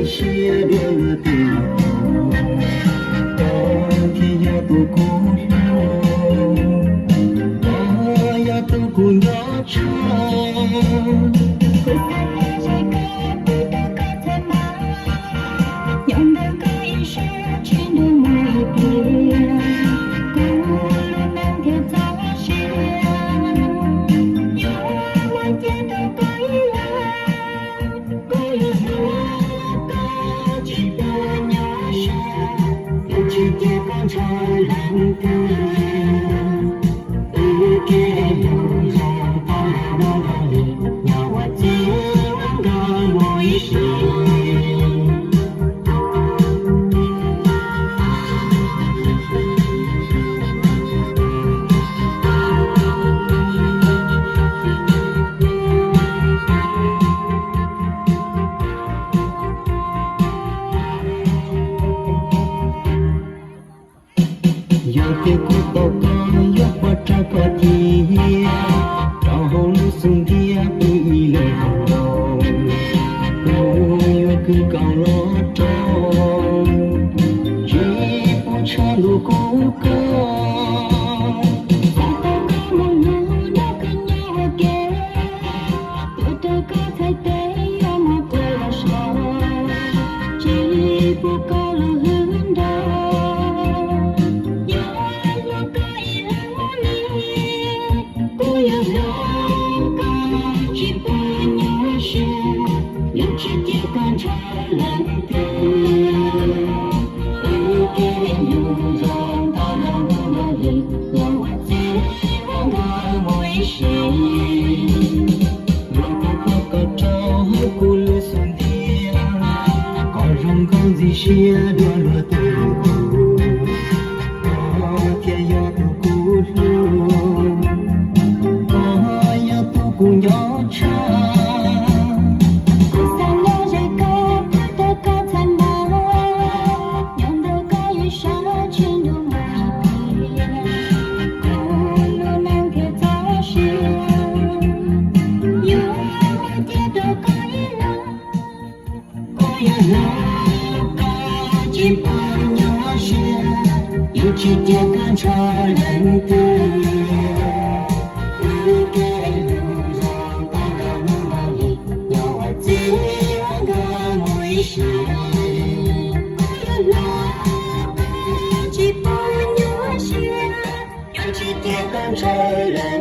xia đưa tình thì ya tu cố ya tu cố nhỏ cha giờ kia cô tàu con gió qua tra có gì trao hôn sung kia đi lời hồng đầu cô cứ cao lo trâu chỉ muốn cho lu cô xia đưa lúa từ thiên ya tu cú ya tu cú nhỏ cha chỉ tiếc con cho lần tư cái đường dòng ta đã muốn bao nhiêu nhau ở chỉ có mỗi sự chỉ bao nhiêu chuyện chỉ tiếc con cho lần